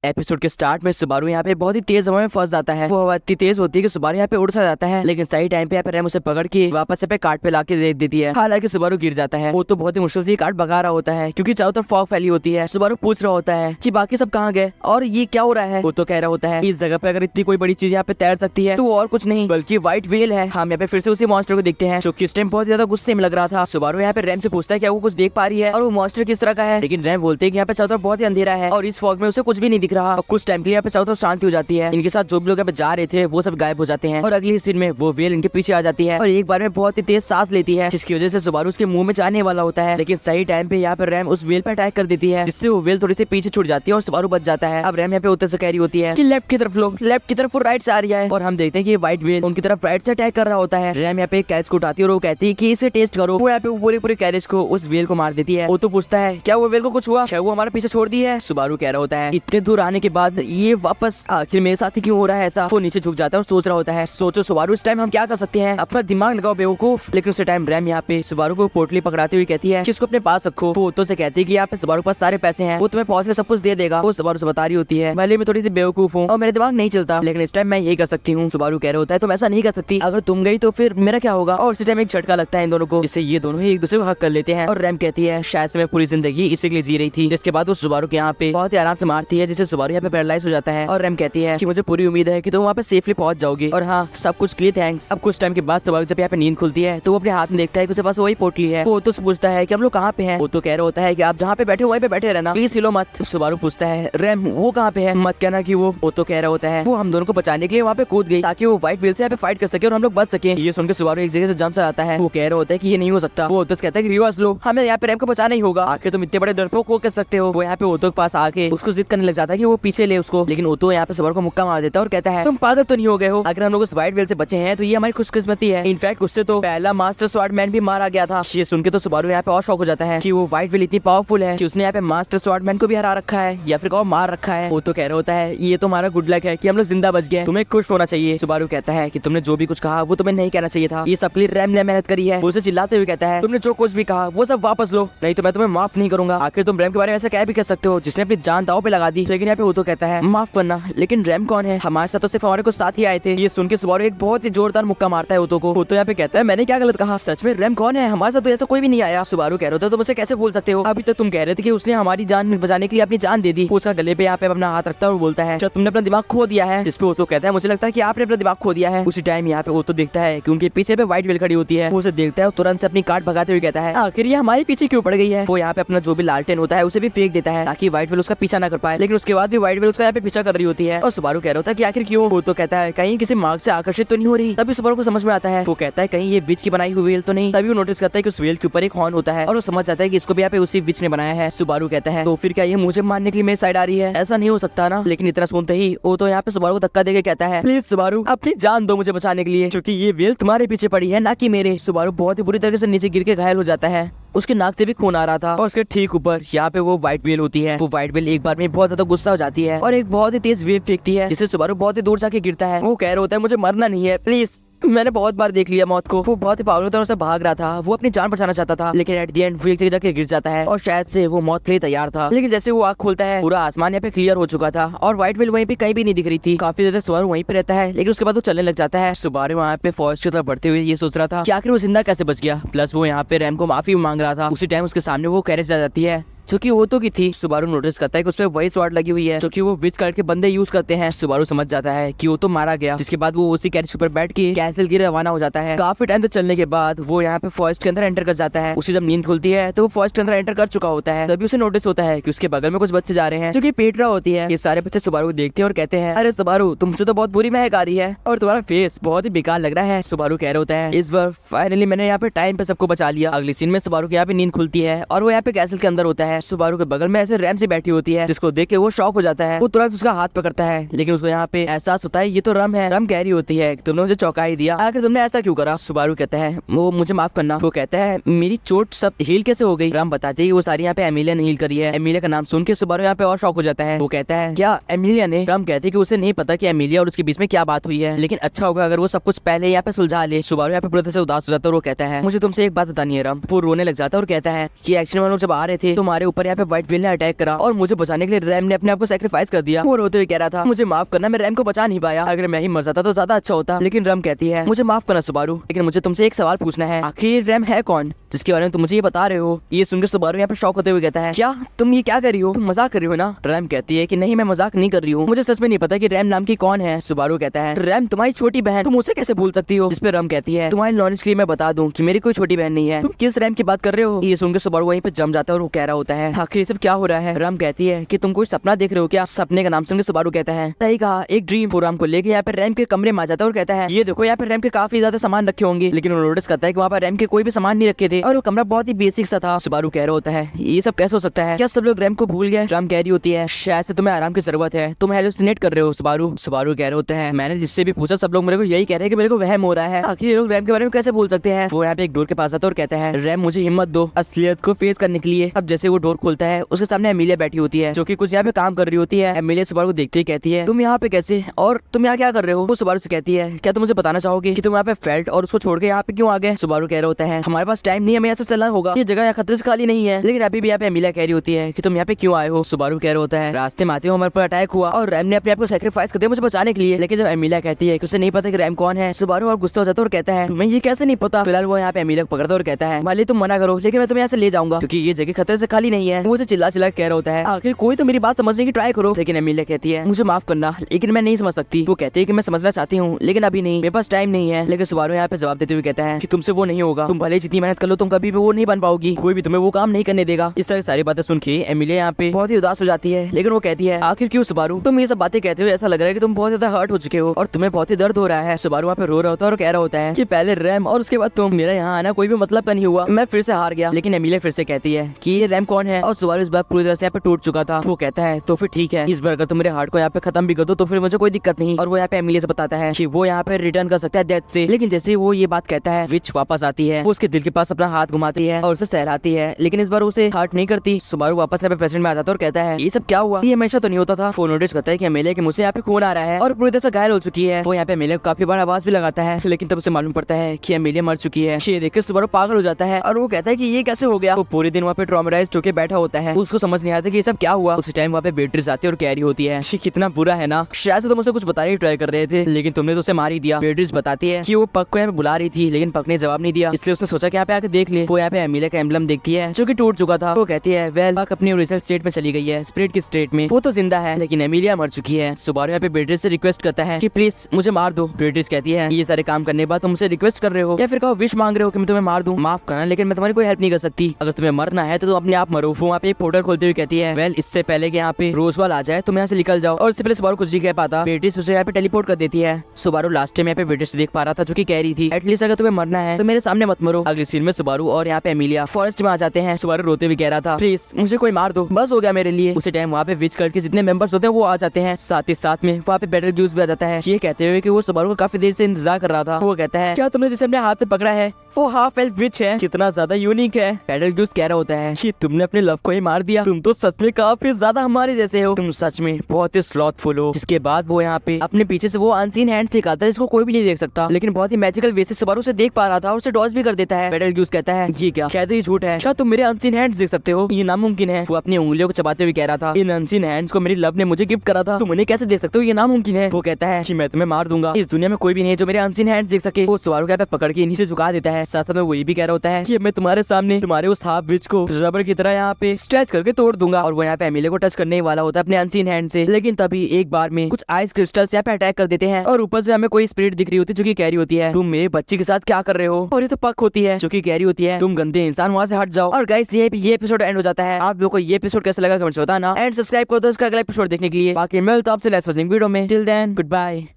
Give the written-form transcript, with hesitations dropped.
Episode के start में Subaru यहाँ पे बहुत ही तेज हवा में फंस जाता है। वो हवा इतनी तेज होती है कि सुबारू यहाँ पे उड़ सा जाता है, लेकिन सही टाइम पे यहाँ पे रैम उसे पकड़ के वापस पे कार्ट पे लाके दे देती है। हालांकि सुबारू गिर जाता है। वो तो बहुत ही मुश्किल से कार्ट भगा रहा होता है क्योंकि चारों तरफ फॉग फैली होती है। सुबारू पूछ रहा होता है कि बाकी सब कहाँ गए और ये क्या हो रहा है। वो तो कह रहा होता है इस जगह पे अगर इतनी कोई बड़ी चीज यहाँ पे तैर सकती है तो और कुछ नहीं बल्कि व्हाइट व्हेल है। हम यहाँ पे फिर से उसी मॉन्स्टर को देखते हैं जो कि इस टाइम बहुत ज्यादा गुस्से में लग रहा था। सुबारू यहाँ पे रैम से पूछता है क्या वो कुछ देख पा रही है और वो मॉन्स्टर किस तरह का है, लेकिन रैम बोलते हैं कि यहाँ पे चारों तरफ बहुत ही अंधेरा है और इस फॉग में उसे कुछ भी नहीं दिख रहा। और कुछ टाइम के लिए यहाँ पे चारों तरफ शांति हो जाती है। इनके साथ जो भी लोग यहाँ पे जा रहे थे वो सब गायब हो जाते हैं और अगली सीन में वो व्हेल इनके पीछे आ जाती है और एक बार में बहुत ही तेज सांस लेती है, जिसकी वजह से सुबारू उसके मुंह में जाने वाला होता है। लेकिन सही टाइम पे यहाँ पे रैम उस व्हेल पे अटैक कर देती है, जिससे वो व्हेल थोड़ी सी पीछे छूट जाती है और सुबारू बच जाता है। अब रैम यहाँ पे उत्तर से कह रही होती है कि लेफ्ट की तरफ लो, लेफ्ट की तरफ वो राइट से आ रही है और हम देखते हैं कि व्हाइट व्हेल उनकी तरफ राइट से अटैक कर रहा होता है। रैम यहाँ पे कैच को उठाती है और वो कहती है कि इसे टेस्ट करो। वो यहाँ पे पूरे पूरे कैरेज को उस व्हेल को मार देती है। वो तो पूछता है क्या वो व्हेल को कुछ हुआ, क्या वो हमारे पीछे छोड़ दी है। सुबारू कह रहा होता है इतने दूर आने के बाद ये वापस आखिर मेरे साथ ही क्यों हो रहा है ऐसा। वो नीचे झुक जाता है और सोच रहा होता है सोचो सुबारू इस टाइम हम क्या कर सकते हैं, अपना दिमाग लगाओ बेवकूफ। लेकिन उस टाइम रैम यहाँ पे सुबारू को पोटली पकड़ाती हुई कहती है कि इसको अपने पास रखो। वो तो से कहती है कि यहाँ पे सुबारू पास सारे पैसे हैं, वो तुम्हें पहुंच के सब कुछ दे देगा। वो सुबारू से बता रही होती है भले मैं थोड़ी सी बेवकूफ हूँ और मेरे दिमाग नहीं चलता, लेकिन इस टाइम मैं यही कर सकती हूँ। सुबारू कह रहा होता है तुम ऐसा नहीं कर सकती, अगर तुम गई तो फिर मेरा क्या होगा। और इस टाइम एक झटका लगता है इन दोनों को, जिससे ये दोनों ही एक दूसरे को हक कर लेते हैं। और रैम कहती है शायद से मैं पूरी जिंदगी इसी के लिए जी रही थी। जिसके बाद वो सुबारू के यहाँ पे बहुत ही आराम से मारती है, जिससे सुबारू यहाँ पे पैरालाइज हो जाता है। और रैम कहती है कि मुझे पूरी उम्मीद है कि तुम वहाँ पे सेफली पहुंच जाओगी और हाँ सब कुछ के लिए थैंक्स। अब कुछ टाइम के बाद सुबारू जब यहाँ पे नींद खुलती है तो वो अपने हाथ में देखता है कि उसके पास वही पोटली है। वो तो पूछता है कि हम लोग कहाँ पे हैं। वो तो कह रहा होता है कि आप जहाँ पे बैठे वहीं पे बैठे रहना, प्लीज हिलो मत। सुबारू पूछता है रैम वो कहाँ पे है, मत कहना कि वो तो कह रहा होता है वो हम दोनों को बचाने के लिए वहाँ पे कूद गई ताकि वो व्हाइट व्हेल से यहाँ पे फाइट कर सके और हम लोग बच सके। ये सुनकर सुबारू एक जगह से जंप से आता है। वो कह रहा होता है कि ये नहीं हो सकता। वो तो कहता है कि रिवर्स लो, हमें यहाँ पे रैम को बचाना ही होगा, आखिर तुम इतने बड़े डरपोक को कर सकते हो। वो यहाँ पे ओतो के पास आके उसको जिद करने लग जाता है कि वो पीछे ले उसको, लेकिन ओतो यहाँ पे सुबारू को मुक्का मार देता है और कहता है तुम पागल तो नहीं हो गए हो, अगर हम लोग उस व्हाइट व्हेल से बचे हैं तो ये हमारी खुशकिस्मती है। इनफैक्ट उससे तो पहला मास्टर स्वॉर्डमैन भी मारा गया था। ये सुन के तो सुबारू यहाँ पे और शौक हो जाता है कि वो व्हाइट व्हेल इतनी पावरफुल है कि उसने यहाँ पे मास्टर स्वॉर्डमैन को भी हरा रखा है या फिर मार रखा है। वो तो कह रहा होता है ये तो हमारा गुड लक है कि हम लोग जिंदा बच गए, तुम्हें खुश होना चाहिए। सुबारू कहता है कि तुमने जो भी कुछ कहा वो तुम्हें नहीं कहना चाहिए था, ये सबके लिए रैम ने मेहनत करी है। वो उसे चिल्लाते हुए कहता है तुमने जो कुछ भी कहा वो सब वापस लो, नहीं तो मैं तुम्हें माफ नहीं करूंगा। आखिर तुम रैम के बारे में ऐसा क्या भी कर सकते हो जिसने अपनी जान दांव पे लगा दी। लेकिन यहाँ पे वो तो कहता है माफ करना, लेकिन रैम कौन है, हमारे साथ तो सिर्फ हमारे कुछ साथ ही आए थे। ये सुन के सुबारू एक बहुत ही जोरदार मुक्का मारता है ओतो को। वो तो यहाँ पे कहता है मैंने क्या गलत कहा, सच में रैम कौन है, हमारे साथ तो ऐसा कोई भी नहीं आया। सुबारू कह रहा था तुम उसे कैसे भूल सकते हो, अभी तक तुम कह रहे थे कि उसने हमारी जान बचाने के लिए अपनी जान दे दी। उसका गले पे यहाँ पे अपना हाथ रखता है और बोलता है जब तुमने अपना दिमाग खो दिया है। जिसपे वो तो कहता है मुझे लगता है कि आपने अपना दिमाग खो दिया है। उसी टाइम यहाँ पे वो तो देखता है कि उनके पीछे पे व्हाइट व्हेल खड़ी होती है। वो उसे देखता है और तुरंत से अपनी कार्ड भगाते हुए कहता है आखिर ये हमारे पीछे क्यों पड़ गई है। वो यहाँ पे अपना जो भी लालटेन होता है उसे भी फेंक देता है ताकि व्हाइट व्हेल उसका पीछा ना कर पाए, लेकिन उसके बाद भी व्हाइट व्हेल उसका यहाँ पे पीछा कर रही होती है। और सुबारू कह रहा होता है कि आखिर क्यों। वो तो कहता है कहीं किसी मार्ग से आकर्षित तो नहीं हो रही। तभी सुबारू को समझ में आता है। वो कहता है कहीं ये विच की बनाई हुई व्हेल तो नहीं। तभी वो नोटिस करता है कि उस व्हेल के ऊपर एक हॉर्न होता है और वो समझ जाता है कि इसको भी यहाँ पे उसी विच ने बनाया है। सुबारू कहता है तो फिर क्या ये मुझे मारने के लिए मेरी साइड आ रही है, ऐसा नहीं हो सकता ना। लेकिन इतना सुनते ही वो तो यहाँ पे सुबारू को धक्का देके कहता है प्लीज सुबारू अपनी जान दो मुझे बचाने के लिए, क्योंकि ये व्हेल तुम्हारे पीछे पड़ी है ना कि मेरे। सुबारू बहुत ही बुरी तरीके से नीचे गिर के घायल हो जाता है, उसके नाक से भी खून आ रहा था। और उसके ठीक ऊपर यहाँ पे वो व्हाइट व्हेल होती है। वो व्हाइट व्हेल एक बार में बहुत ज्यादा गुस्सा हो जाती है और एक बहुत ही तेज वेव फेंकती है, जिससे सुबारू बहुत ही दूर जाके गिरता है। वो कह रहा होता है मुझे मरना नहीं है प्लीज, मैंने बहुत बार देख लिया मौत को। वो बहुत ही पागल तरह से भाग रहा था, वो अपनी जान बचाना चाहता था, लेकिन एट द एंड वो एक जगह जाके गिर जाता है और शायद से वो मौत के लिए तैयार था। लेकिन जैसे वो आँख खोलता है पूरा आसमान यहाँ पे क्लियर हो चुका था और व्हाइट व्हेल वहीं पे कहीं भी नहीं दिख रही थी। काफी ज्यादा सुबारू वहीं पे रहता है, लेकिन उसके बाद वो चलने लग जाता है। सुबारू वहाँ पे फॉरेस्ट की तरफ बढ़ते हुए ये सोच रहा था कि आखिर वो जिंदा कैसे बच गया। प्लस वो यहाँ पे रैम को माफी मांग रहा था। उसी टाइम उसके सामने वो कैरेज आ जाती है जो कि ओतो की थी। सुबारू नोटिस करता है कि उसपे वही स्वॉर्ड लगी हुई है जो कि वो विच कलर के बंदे यूज करते हैं। सुबारू समझ जाता है कि ओतो मारा गया, जिसके बाद वो उसी कैरेज पर बैठ के कैसल की रवाना हो जाता है। काफी टाइम तक चलने के बाद वो यहाँ पे फॉरेस्ट के अंदर एंटर कर जाता है। उसे जब नींद खुलती है तो वो फॉरेस्ट के अंदर एंटर कर चुका होता है। तभी उसे नोटिस होता है कि उसके बगल में कुछ बच्चे जा रहे हैं जो कि पेटरा होती है। ये सारे बच्चे सुबारू को देखते हैं और कहते हैं अरे सुबारू तुमसे तो बहुत बुरी महक आ रही है और तुम्हारा फेस बहुत ही बेकार लग रहा है। सुबारू कह रहा होता है इस बार फाइनली मैंने यहाँ पे टाइम पे सबको बचा लिया। अगली सीन में सुबारू के यहाँ पे नींद खुलती है और वो यहाँ पे कैसल के अंदर होता है। सुबारू के बगल में ऐसे रैम से बैठी होती है, जिसको देख के वो शॉक हो जाता है। वो तुरंत उसका हाथ पकड़ता है, लेकिन उसको यहाँ पे एहसास होता है ये तो रम है। रम कह रही होती है तुमने मुझे चौंका ही दिया, आखिर तुमने ऐसा क्यों करा। सुबारू कहता है वो मुझे माफ करना। वो कहता है मेरी चोट सब हील कैसे हो गई। रम बताते है वो सारी यहाँ पे एमिलिया ने हील करी है। एमिलिया का नाम सुन के सुबारू यहाँ पे और शॉक हो जाता है। वो कहता है क्या एमिलिया ने। रम कहते है कि उसे नहीं पता कि एमिलिया और उसके बीच में क्या बात हुई है, लेकिन अच्छा होगा अगर वो सब कुछ पहले यहाँ पे सुलझा ले। सुबारू यहाँ पे पूरी तरह से उदास हो जाता है और वो कहता है मुझे तुमसे एक बात बतानी है रम। वो रोने लग जाता है और कहता है कि एक्शन में लोग जब आ रहे थे तुम्हारे हमारे ऊपर यहाँ पे व्हाइट व्हेल ने अटैक करा और मुझे बचाने के लिए रैम ने अपने आप को सैक्रिफाइस कर दिया। वो रोते हुए कह रहा था मुझे माफ करना, मैं रैम को बचा नहीं पाया, अगर मैं ही मर जाता तो ज्यादा अच्छा होता। लेकिन रैम कहती है मुझे माफ करना सुबारू, लेकिन मुझे तुमसे एक सवाल पूछना है, आखिर रैम है कौन जिसके बारे में तुम मुझे ये बता रहे हो। ये सुनकर सुबारू यहाँ पे शॉक होते हुए कहता है क्या तुम ये क्या कर रही हो, तुम मजाक कर रही हो ना। रैम कहती है कि नहीं मैं मजाक नहीं कर रही हूँ, मुझे सच में नहीं पता कि रैम नाम की कौन है। सुबारू कहता है रैम तुम्हारी छोटी बहन, तुम उसे कैसे भूल सकती हो। जिस पे रैम कहती है तुम्हारी नॉलेज के लिए मैं बता दूं कि मेरी कोई छोटी बहन नहीं है, तुम किस रैम की बात कर रहे हो। ये सुनकर सुबारू वहीं पे जम जाता है और वो कह रहा होता है आखिर सब क्या हो रहा है। रैम कहती है कि तुम कोई सपना देख रहे हो क्या। सपने का नाम सुनकर सुबारू कहता है सही कहा, एक ड्रीम। रैम को लेके यहाँ पे रैम के कमरे में आ जाता है और कहता है ये देखो यहाँ पे रैम के काफी ज्यादा सामान रखे होंगे, लेकिन वो नोटिस करता है कि वहाँ पर रैम के कोई भी सामान नहीं रखे थे और वो कमरा बहुत ही बेसिक सा था। सुबारू कह रहा होता है ये सब कैसे हो सकता है, क्या सब लोग रैम को भूल गए। रैम कह रही होती है शायद से तुम्हें आराम की जरूरत है, तुम हेलुसिनेट कर रहे हो। सुबारू कह रहे होता है मैंने जिससे भी पूछा सब लोग मेरे को यही कह रहे हैं कि मेरे को वहम हो रहा है, आखिर ये लोग रैम के बारे में कैसे भूल सकते हैं। वो यहाँ पे एक डोर के पास आता है और कहता है रैम मुझे हिम्मत दो असलियत को फेस करने के लिए। अब जैसे वो डोर खोलता है उसके सामने एमिलिया बैठी होती है जो कि कुछ यहाँ पे काम कर रही होती है। एमिलिया सुबारू को देखते ही कहती है तुम यहाँ पे कैसे और तुम यहाँ क्या कर रहे हो। वो सुबारू से कहती है क्या तुम मुझे बताना चाहोगे कि तुम यहाँ पे फेल्ट और उसको छोड़ के यहाँ पे क्यों आ गए। सुबारू कह रहा होता है हमारे पास टाइम नहीं है, हमें ऐसा चलना होगा, ये जगह यहाँ खतरे से खाली नहीं है। लेकिन अभी भी यहाँ पे एमिलिया कह रही होती है कि तुम यहाँ पे क्यों आए हो। सुबारू कह रहा होता है रास्ते में आते हो हमारे पर अटैक हुआ और रैम ने अपने आप को सैक्रिफाइस कर दिया मुझे बचाने के लिए। लेकिन जब एमिलिया कहती है कि उसे नहीं पता कि रैम कौन है, सुबारू और गुस्सा हो जाता है और कहता है तुम्हें ये कैसे नहीं पता। फिलहाल वो यहाँ पे एमिलिया को पकड़ता है और कहता है माली तुम मना करो लेकिन मैं तुम्हें यहाँ से ले जाऊंगा क्योंकि ये जगह खतरे से खाली नहीं है। वो उसे चिल्ला चिल्ला कह रहा होता है आखिर कोई तो मेरी बात समझने की ट्राई करो। लेकिन एमिलिया कहती है मुझे माफ करना लेकिन मैं नहीं समझ सकती। वो कहती है कि मैं समझना चाहती हूँ लेकिन अभी नहीं, मेरे पास टाइम नहीं है। लेकिन सुबारू यहाँ पे जवाब देते हुए कहता है कि तुमसे वो नहीं होगा, तुम भले जितनी मेहनत कर लो तुम कभी भी वो नहीं बन पाओगी, कोई भी तुम्हें वो काम नहीं करने देगा। इस तरह सारी बातें सुन के एमिलिया यहाँ पे बहुत ही उदास हो जाती है। लेकिन वो कहती है आखिर क्यों सुबारू, तुम ये सब बातें कहते हुए ऐसा लग रहा है कि तुम बहुत ज्यादा हर्ट हो चुके हो और तुम्हें बहुत ही दर्द हो रहा है। सुबारू वहाँ पे रो रहा होता है और कह रहा होता है कि पहले रैम और उसके बाद तुम, मेरा यहाँ आना कोई भी मतलब का नहीं हुआ, मैं फिर से हार गया। लेकिन एमिलिया फिर से कहती है कि ये रैम कौन है और सुबारू इस बार पूरी तरह से यहाँ पे टूट चुका था। वो कहता है तो फिर ठीक है, इस बार अगर तुम मेरे हार्ट को यहाँ पे खत्म भी कर दो तो फिर मुझे कोई दिक्कत नहीं। और वो यहाँ पे एमिलिया से बताता है कि वो यहाँ पे रिटर्न कर सकता है डेथ से। लेकिन जैसे वो ये बात कहता है विच वापस आती है, वो उसके दिल के पास अपना हाथ घुमाती है और उसे सहलाती है, लेकिन इस बार उसे हार्ट नहीं करती। सुबारू वापस यहाँ पे प्रेजेंट में आ जाता है और कहता है ये सब क्या हुआ, ये हमेशा तो नहीं होता था। वो नोटिस करता है कि एमिलिया के मुझे यहाँ पे खून आ रहा है और पूरी तरह से घायल हो चुकी है। वो यहाँ पे एमिलिया को काफी बार आवाज भी लगाता है लेकिन तब उसे मालूम पड़ता है कि एमिलिया मर चुकी है। ये देख के सुबारू पागल हो जाता है और वो कहता है कि ये कैसे हो गया। वो पूरे दिन वहाँ पे ट्रॉमेटाइज्ड होकर बैठा होता है, उसको समझ नहीं आता कि ये सब क्या हुआ। उसी टाइम वहाँ पे बेट्रिस आती है और कह रही होती है कितना बुरा है ना, शायद से तुम उसे कुछ बताने की ट्राई कर रहे थे लेकिन तुमने तो उसे मार ही दिया। बेट्रिस बताती है कि वो पक को यहाँ पे बुला रही थी लेकिन पक ने जवाब नहीं दिया, इसलिए उसने सोचा कि यहाँ पे आके देख ले। वो यहाँ पे एमिलिया का एम्बलम देखती है जो कि टूट चुका था। वो कहती है वेल पक अपनी ओरिजिनल स्टेट में चली गई है, स्पिरिट की स्टेट में, वो तो जिंदा है लेकिन एमिलिया मर चुकी है। सुबारू यहाँ पे बेट्रिस से रिक्वेस्ट करता है कि प्लीज मुझे मार दो। बेट्रिस कहती है ये सारे काम करने के बाद तुमसे रिक्वेस्ट कर रहे हो या फिर कहो विश मांग रहे हो कि मैं तुम्हें मार दूं, माफ करना लेकिन मैं तुम्हारी कोई हेल्प नहीं कर सकती, अगर तुम्हें मरना है तो तुम अपने आप मरो। वो वहाँ पे एक पोर्टल खोलते हुए कहती है वेल इससे पहले कि यहाँ पे रोजवाल आ जाए तुम यहाँ से निकल जाओ। और इससे पहले सुबारू कुछ नहीं कह पाता, बेट्रिस उसे यहाँ पे टेलीपोर्ट कर देती है। सुबारू लास्ट टाइम यहाँ पे बेट्रिस देख पा रहा था जो कि कह रही थी एटलीस्ट अगर तुम्हें मरना है तो मेरे सामने मत मरो। अगले सीन में सुबारू और यहाँ पे एमिलिया फॉरेस्ट में आ जाते हैं। सुबारू रोते हुए कह रहा था प्लीज मुझे कोई मार दो, बस हो गया मेरे लिए। उसी टाइम वहाँ पे विच करके जितने मेंबर्स होते हैं वो आ जाते हैं, साथ ही साथ में वहाँ पे बेटलग्यूज भी आ जाता है, ये कहते हुए कि वो सुबारू को काफी देर से इंतजार कर रहा था। वो कहता है क्या तुमने जिसे अपने हाथ में पकड़ा है वो हाफ एल्फ विच है, कितना ज्यादा यूनिक है। बेटलग्यूज कह रहा होता है कि तुमने अपने लव को ही मार दिया, तुम तो सच में काफी ज्यादा हमारे जैसे हो, तुम सच में बहुत ही स्लॉथफुल हो। जिसके बाद वो यहाँ पे अपने पीछे से वो अनसीन हैंड दिखाता है जिसको कोई भी नहीं देख सकता, लेकिन बहुत ही मैजिकल वे से सुबारू से देख पा रहा था और उसे डॉज भी कर देता है। बेटलग्यूज कहता है ये क्या, शायद ये झूठ है, क्या तुम मेरे अनसीन हैंड्स देख सकते हो, ये नामुमकिन है। वो अपनी उंगलियों को चबाते हुए कह रहा था इन अनसीन हैंड्स को मेरी लव ने मुझे गिफ्ट करा था, तुम उन्हें कैसे देख सकते हो, ये नामुमकिन है। वो कहता है कि मैं तुम्हें मार दूंगा, इस दुनिया में कोई भी नहीं है जो मेरे अनसीन हैंड्स देख सके। वो सुबारू के पकड़ के नीचे झुका देता है, साथ साथ में वो ये भी कह रहा होता है कि मैं तुम्हारे सामने तुम्हारे उस हाफ विच को रबर की तरह यहाँ पे स्ट्रेच करके तोड़ दूंगा। और वो यहाँ पे एमिलिया को टच करने वाला होता है अपने अनसीन हैंड से, लेकिन तभी एक बार में कुछ आइस क्रिस्टल्स यहाँ पे अटैक कर देते हैं और ऊपर से हमें कोई स्पिरिट दिख रही होती है जो कि कह रही होती है तुम मेरे बच्चे के साथ क्या कर रहे हो। और ये तो पक होती है जो कि कह रही होती है तुम गंदे इंसान वहाँ से हट जाओ। और गाइस ये एपिसोड एंड हो जाता है। आप लोगों को ये एपिसोड कैसा लगा कमेंट्स बताना एंड सब्सक्राइब कर दो इसका अगला एपिसोड देखने के लिए। बाकी मिलता हूं आपसे नेक्स्ट वीडियो में। Till then good bye.